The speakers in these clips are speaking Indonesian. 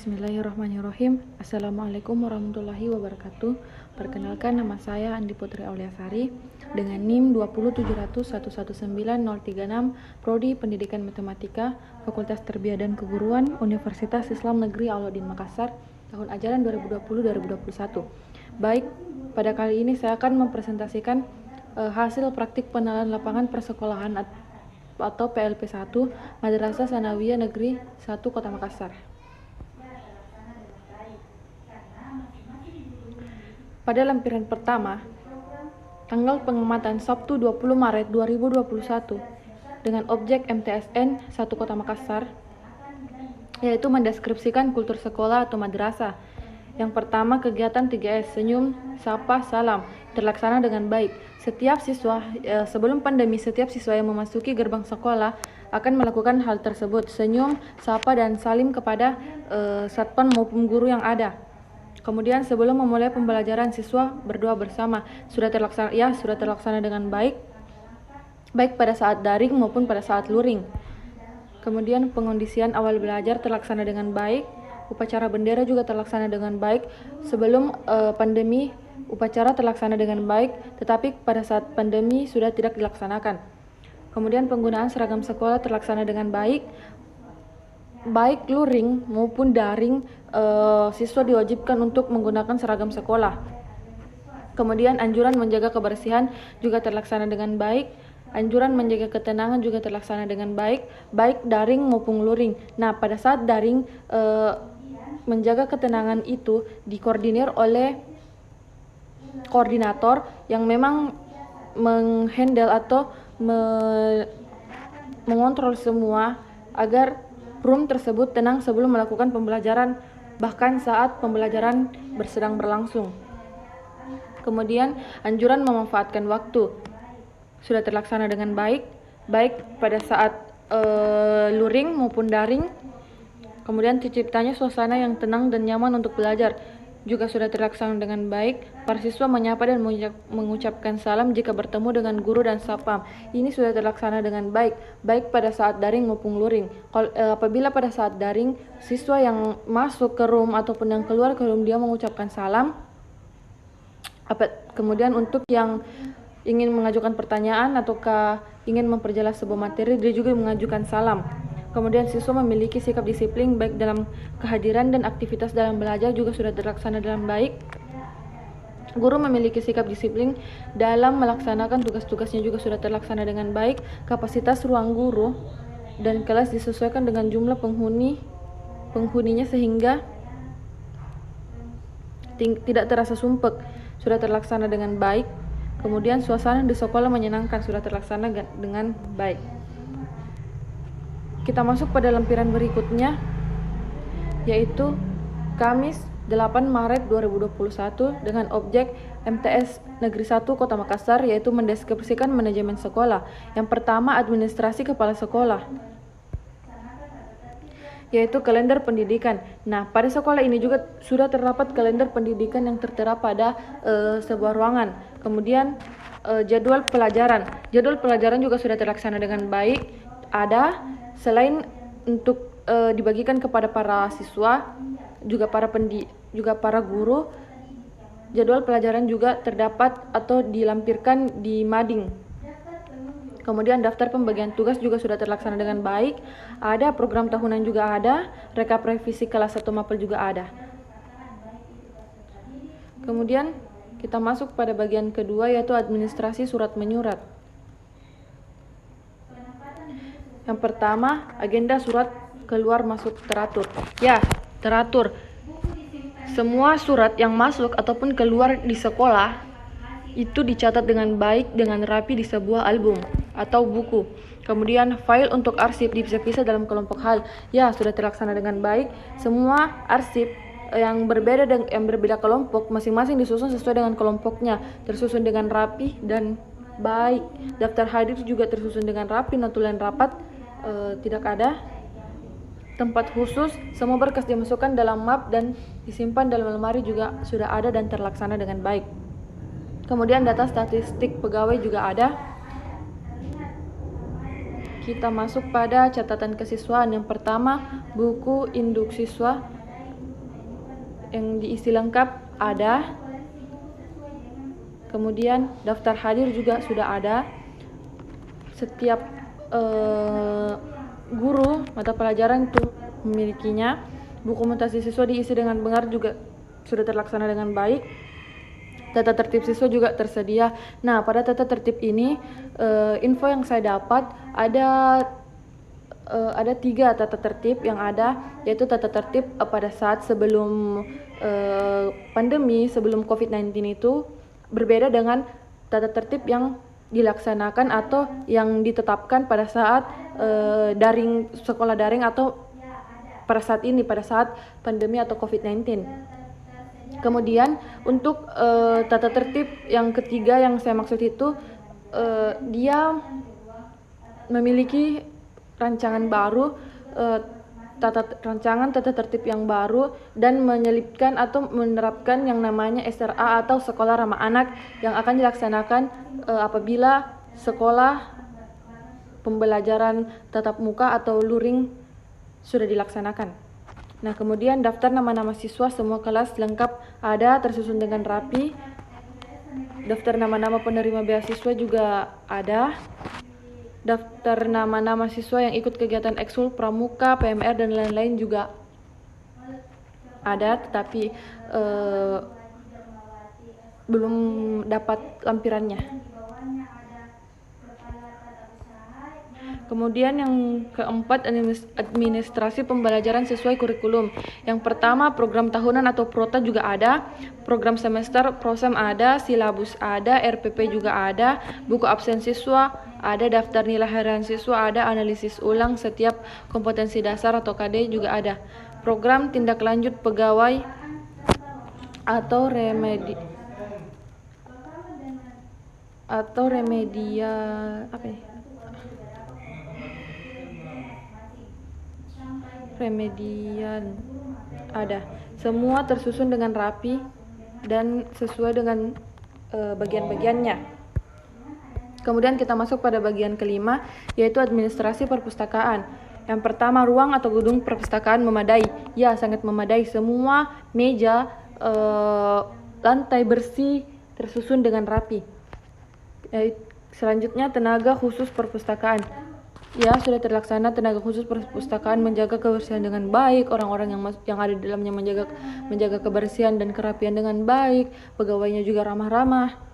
Bismillahirrahmanirrahim. Assalamualaikum warahmatullahi wabarakatuh. Perkenalkan, nama saya Andi Putri Auliasari dengan NIM 207111936, Prodi Pendidikan Matematika, Fakultas Tarbiyah dan Keguruan, Universitas Islam Negeri Alauddin Makassar, tahun ajaran 2020-2021. Baik, pada kali ini saya akan mempresentasikan hasil praktik pengenalan lapangan persekolahan atau PLP1 Madrasah Tsanawiyah Negeri 1 Kota Makassar. Pada lampiran pertama, tanggal pengamatan Sabtu 20 Maret 2021 dengan objek MTSN 1 Kota Makassar, yaitu mendeskripsikan kultur sekolah atau madrasah. Yang pertama, kegiatan 3S, senyum, sapa, salam, terlaksana dengan baik. Setiap siswa, sebelum pandemi, setiap siswa yang memasuki gerbang sekolah akan melakukan hal tersebut, senyum, sapa, dan salim kepada satpam maupun guru yang ada. Kemudian sebelum memulai pembelajaran, siswa berdoa bersama. Sudah terlaksana dengan baik pada saat daring maupun pada saat luring. Kemudian pengondisian awal belajar terlaksana dengan baik. Upacara bendera juga terlaksana dengan baik. Sebelum pandemi, upacara terlaksana dengan baik, tetapi pada saat pandemi sudah tidak dilaksanakan. Kemudian penggunaan seragam sekolah terlaksana dengan baik luring maupun daring. Siswa diwajibkan untuk menggunakan seragam sekolah. Kemudian anjuran menjaga kebersihan juga terlaksana dengan baik. Anjuran menjaga ketenangan juga terlaksana dengan baik daring maupun luring. Nah, pada saat daring, menjaga ketenangan itu dikoordinir oleh koordinator yang memang menghandle atau mengontrol semua agar room tersebut tenang sebelum melakukan pembelajaran, bahkan saat pembelajaran sedang berlangsung. Kemudian anjuran memanfaatkan waktu sudah terlaksana dengan baik pada saat luring maupun daring. Kemudian terciptanya suasana yang tenang dan nyaman untuk belajar juga sudah terlaksana dengan baik. Para siswa menyapa dan mengucapkan salam jika bertemu dengan guru dan satpam. Ini sudah terlaksana dengan baik pada saat daring maupun luring. Apabila pada saat daring, siswa yang masuk ke room ataupun yang keluar ke room, dia mengucapkan salam. Kemudian untuk yang ingin mengajukan pertanyaan ataukah ingin memperjelas sebuah materi, dia juga mengajukan salam. Kemudian siswa memiliki sikap disiplin baik dalam kehadiran dan aktivitas dalam belajar juga sudah terlaksana dengan baik. Guru memiliki sikap disiplin dalam melaksanakan tugas-tugasnya juga sudah terlaksana dengan baik. Kapasitas ruang guru dan kelas disesuaikan dengan jumlah penghuninya sehingga tidak terasa sumpek, sudah terlaksana dengan baik. Kemudian suasana di sekolah menyenangkan, sudah terlaksana dengan baik. Kita masuk pada lampiran berikutnya, yaitu Kamis 8 Maret 2021 dengan objek MTS Negeri 1 Kota Makassar, yaitu mendeskripsikan manajemen sekolah. Yang pertama, administrasi kepala sekolah, yaitu kalender pendidikan. Nah, pada sekolah ini juga sudah terdapat kalender pendidikan yang tertera pada sebuah ruangan. Kemudian jadwal pelajaran juga sudah terlaksana dengan baik. Ada, selain untuk dibagikan kepada para siswa, juga para guru, jadwal pelajaran juga terdapat atau dilampirkan di mading. Kemudian daftar pembagian tugas juga sudah terlaksana dengan baik. Ada program tahunan juga ada, rekap revisi kelas 1 mapel juga ada. Kemudian kita masuk pada bagian kedua, yaitu administrasi surat menyurat. Yang pertama, agenda surat keluar masuk teratur. Ya, teratur. Semua surat yang masuk ataupun keluar di sekolah itu dicatat dengan baik, dengan rapi di sebuah album atau buku. Kemudian file untuk arsip dipisah-pisah dalam kelompok hal. Ya, sudah terlaksana dengan baik. Semua arsip yang berbeda kelompok masing-masing disusun sesuai dengan kelompoknya, tersusun dengan rapi dan baik. Daftar hadir juga tersusun dengan rapi, notulen rapat tidak ada. Tempat khusus, semua berkas dimasukkan dalam map dan disimpan dalam lemari juga sudah ada dan terlaksana dengan baik. Kemudian data statistik pegawai juga ada. Kita masuk pada catatan kesiswaan. Yang pertama, buku induk siswa yang diisi lengkap ada. Kemudian daftar hadir juga sudah ada. Setiap guru mata pelajaran itu memilikinya. Buku mutasi siswa diisi dengan benar juga sudah terlaksana dengan baik. Tata tertib siswa juga tersedia. Nah, pada tata tertib ini info yang saya dapat ada 3 tata tertib yang ada, yaitu tata tertib pada saat sebelum pandemi, sebelum COVID-19 itu berbeda dengan tata tertib yang dilaksanakan atau yang ditetapkan pada saat sekolah daring atau pada saat ini, pada saat pandemi atau COVID-19. Kemudian untuk tata tertib yang ketiga yang saya maksud itu dia memiliki rancangan baru, rancangan tata tertib yang baru, dan menyelipkan atau menerapkan yang namanya SRA atau sekolah ramah anak yang akan dilaksanakan apabila sekolah pembelajaran tatap muka atau luring sudah dilaksanakan. Nah, kemudian daftar nama-nama siswa semua kelas lengkap ada, tersusun dengan rapi. Daftar nama-nama penerima beasiswa juga ada. Daftar nama-nama siswa yang ikut kegiatan ekskul, pramuka, PMR, dan lain-lain juga ada, tetapi belum dapat lampirannya. Kemudian yang keempat, administrasi pembelajaran sesuai kurikulum. Yang pertama, program tahunan atau prota juga ada, program semester, prosem ada, silabus ada, RPP juga ada, buku absen siswa ada, daftar nilai harian siswa ada, analisis ulang setiap kompetensi dasar atau KD juga ada. Program tindak lanjut pegawai atau remedian ada. Semua tersusun dengan rapi dan sesuai dengan bagian-bagiannya. Kemudian kita masuk pada bagian kelima, yaitu administrasi perpustakaan. Yang pertama, ruang atau gedung perpustakaan memadai. Ya, sangat memadai. Semua meja, lantai bersih, tersusun dengan rapi. Selanjutnya, tenaga khusus perpustakaan. Ya, sudah terlaksana tenaga khusus perpustakaan menjaga kebersihan dengan baik, orang-orang yang ada di dalamnya menjaga kebersihan dan kerapian dengan baik, pegawainya juga ramah-ramah.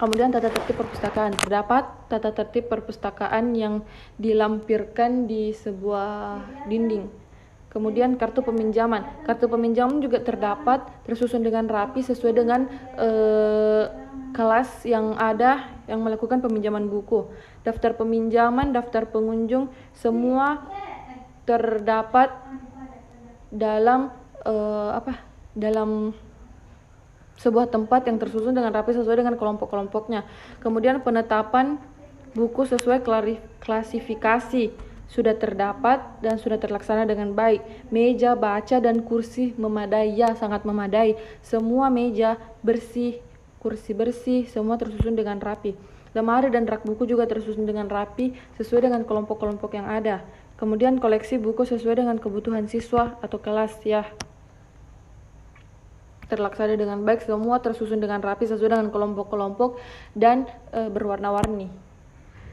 Kemudian tata tertib perpustakaan. Terdapat tata tertib perpustakaan yang dilampirkan di sebuah dinding. Kemudian kartu peminjaman. Kartu peminjaman juga terdapat, tersusun dengan rapi sesuai dengan kelas yang ada yang melakukan peminjaman buku. Daftar peminjaman, daftar pengunjung, semua terdapat dalam dalam sebuah tempat yang tersusun dengan rapi sesuai dengan kelompok-kelompoknya. Kemudian penetapan buku sesuai klasifikasi sudah terdapat dan sudah terlaksana dengan baik. Meja baca dan kursi memadai, ya sangat memadai. Semua meja bersih, kursi bersih, semua tersusun dengan rapi. Lemari dan rak buku juga tersusun dengan rapi sesuai dengan kelompok-kelompok yang ada. Kemudian koleksi buku sesuai dengan kebutuhan siswa atau kelas, ya terlaksana dengan baik. Semua tersusun dengan rapi sesuai dengan kelompok-kelompok dan berwarna-warni.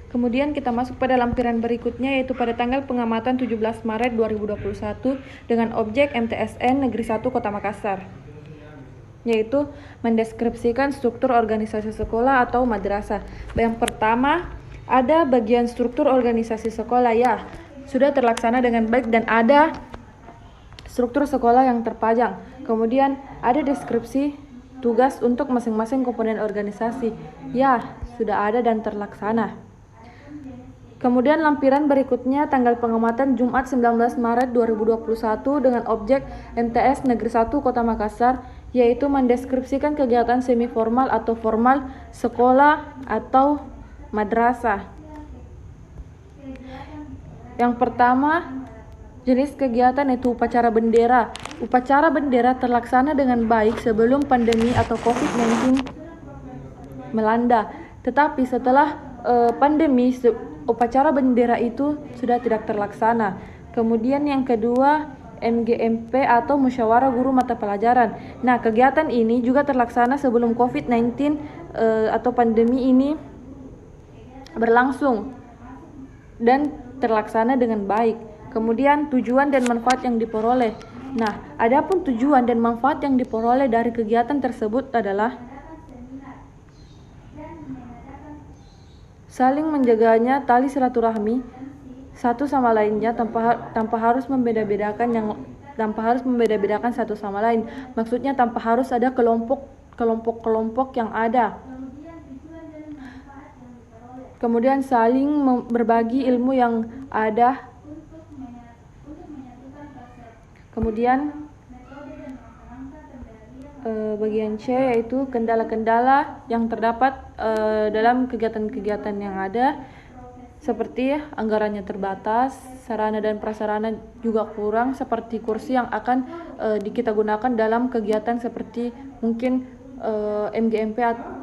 Kemudian kita masuk pada lampiran berikutnya, yaitu pada tanggal pengamatan 17 Maret 2021 dengan objek MTSN Negeri 1 Kota Makassar, yaitu mendeskripsikan struktur organisasi sekolah atau madrasah. Yang pertama, ada bagian struktur organisasi sekolah, ya sudah terlaksana dengan baik dan ada struktur sekolah yang terpajang. Kemudian ada deskripsi tugas untuk masing-masing komponen organisasi, ya sudah ada dan terlaksana. Kemudian lampiran berikutnya tanggal pengamatan Jumat 19 Maret 2021 dengan objek MTS Negeri 1 Kota Makassar, yaitu mendeskripsikan kegiatan semi formal atau formal sekolah atau madrasah. Yang pertama, jenis kegiatan itu upacara bendera. Upacara bendera terlaksana dengan baik sebelum pandemi atau COVID-19 melanda. Tetapi setelah pandemi, upacara bendera itu sudah tidak terlaksana. Kemudian yang kedua, MGMP atau Musyawarah Guru Mata Pelajaran. Nah, kegiatan ini juga terlaksana sebelum COVID-19 atau pandemi ini berlangsung dan terlaksana dengan baik. Kemudian tujuan dan manfaat yang diperoleh. Nah, adapun tujuan dan manfaat yang diperoleh dari kegiatan tersebut adalah saling menjaganya tali silaturahmi satu sama lainnya tanpa harus membeda-bedakan satu sama lain. Maksudnya tanpa harus ada kelompok yang ada. Kemudian saling berbagi ilmu yang ada. Kemudian bagian C yaitu kendala-kendala yang terdapat dalam kegiatan-kegiatan yang ada, seperti anggarannya terbatas, sarana dan prasarana juga kurang, seperti kursi yang akan kita gunakan dalam kegiatan seperti mungkin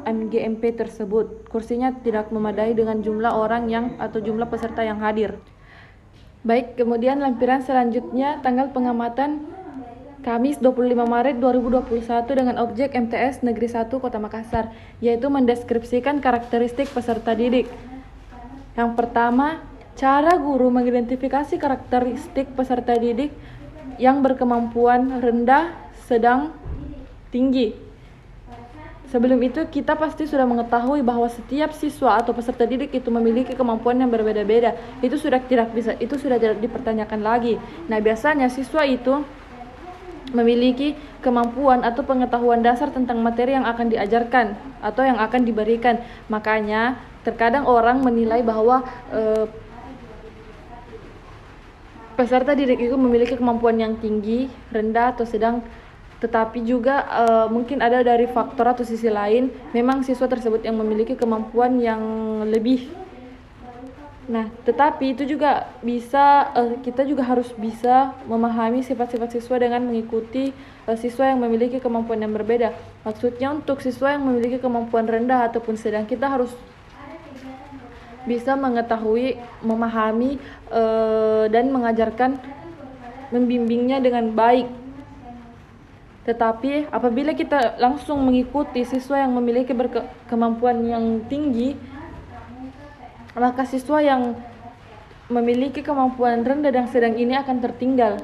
MGMP tersebut. Kursinya tidak memadai dengan jumlah orang atau jumlah peserta yang hadir. Baik, kemudian lampiran selanjutnya tanggal pengamatan Kamis 25 Maret 2021 dengan objek MTS Negeri 1 Kota Makassar, yaitu mendeskripsikan karakteristik peserta didik. Yang pertama, cara guru mengidentifikasi karakteristik peserta didik yang berkemampuan rendah, sedang, tinggi. Sebelum itu, kita pasti sudah mengetahui bahwa setiap siswa atau peserta didik itu memiliki kemampuan yang berbeda-beda. Itu sudah tidak dipertanyakan lagi. Nah, biasanya siswa itu memiliki kemampuan atau pengetahuan dasar tentang materi yang akan diajarkan atau yang akan diberikan. Makanya terkadang orang menilai bahwa peserta didik itu memiliki kemampuan yang tinggi, rendah, atau sedang. Tetapi juga mungkin ada dari faktor atau sisi lain, memang siswa tersebut yang memiliki kemampuan yang lebih. Nah, tetapi itu juga bisa, kita juga harus bisa memahami sifat-sifat siswa dengan mengikuti siswa yang memiliki kemampuan yang berbeda. Maksudnya untuk siswa yang memiliki kemampuan rendah ataupun sedang, kita harus bisa mengetahui, memahami, dan mengajarkan, membimbingnya dengan baik. Tetapi apabila kita langsung mengikuti siswa yang memiliki kemampuan yang tinggi, maka siswa yang memiliki kemampuan rendah dan sedang ini akan tertinggal.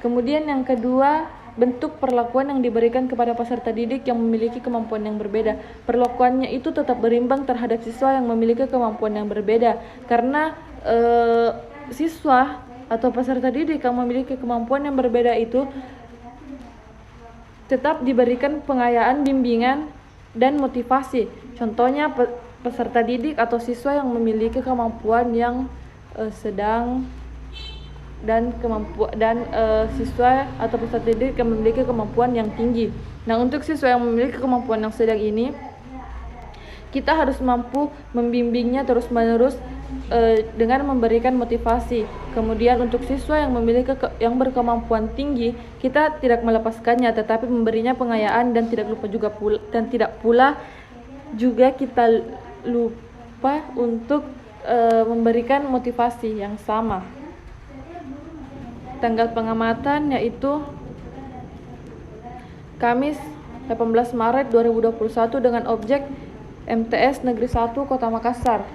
Kemudian yang kedua, bentuk perlakuan yang diberikan kepada peserta didik yang memiliki kemampuan yang berbeda. Perlakuannya itu tetap berimbang terhadap siswa yang memiliki kemampuan yang berbeda, karena siswa atau peserta didik yang memiliki kemampuan yang berbeda itu tetap diberikan pengayaan, bimbingan, dan motivasi. Contohnya peserta didik atau siswa yang memiliki kemampuan yang sedang dan siswa atau peserta didik yang memiliki kemampuan yang tinggi. Nah, untuk siswa yang memiliki kemampuan yang sedang ini, kita harus mampu membimbingnya terus-menerus dengan memberikan motivasi. Kemudian untuk siswa yang memiliki yang berkemampuan tinggi, kita tidak melepaskannya, tetapi memberinya pengayaan, dan tidak pula juga kita lupa untuk memberikan motivasi yang sama. Tanggal pengamatan yaitu Kamis 18 Maret 2021 dengan objek MTS Negeri 1 Kota Makassar,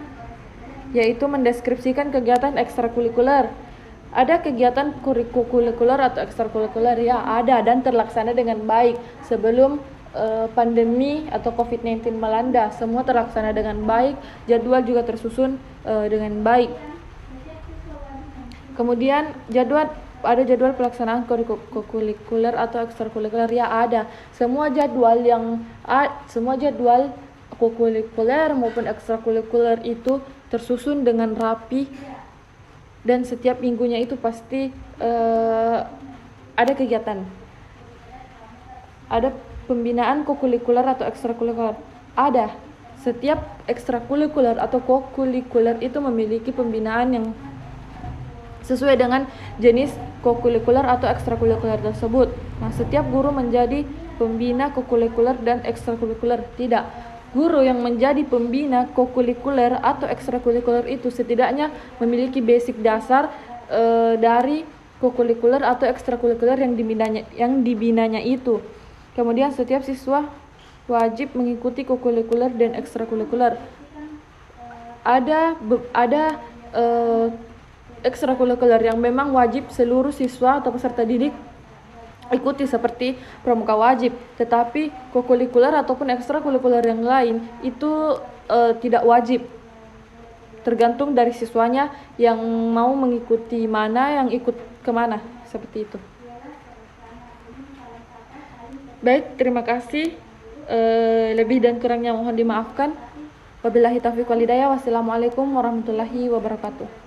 yaitu mendeskripsikan kegiatan ekstrakurikuler. Ada kegiatan kurikuler atau ekstrakurikuler? Ya, ada dan terlaksana dengan baik. Sebelum pandemi atau COVID-19 melanda, semua terlaksana dengan baik, jadwal juga tersusun dengan baik. Kemudian ada jadwal pelaksanaan kurikuler atau ekstrakurikuler? Ya, ada. Semua jadwal kurikuler maupun ekstrakurikuler itu tersusun dengan rapi, dan setiap minggunya itu pasti ada kegiatan. Ada pembinaan kokurikuler atau ekstrakurikuler? Ada. Setiap ekstrakurikuler atau kokurikuler itu memiliki pembinaan yang sesuai dengan jenis kokurikuler atau ekstrakurikuler tersebut. Nah, setiap guru menjadi pembina kokurikuler dan ekstrakurikuler? Tidak. Guru yang menjadi pembina kokurikuler atau ekstrakurikuler itu setidaknya memiliki basic dasar dari kokurikuler atau ekstrakurikuler yang dibinanya itu. Kemudian setiap siswa wajib mengikuti kokurikuler dan ekstrakurikuler. Ada ekstrakurikuler yang memang wajib seluruh siswa atau peserta didik ikuti seperti pramuka wajib, tetapi kokurikuler ataupun ekstrakurikuler yang lain itu tidak wajib, tergantung dari siswanya yang mau mengikuti mana, yang ikut kemana, seperti itu. Baik, terima kasih. Lebih dan kurangnya mohon dimaafkan. Wabillahi taufiq wal hidayah. Wassalamualaikum warahmatullahi wabarakatuh.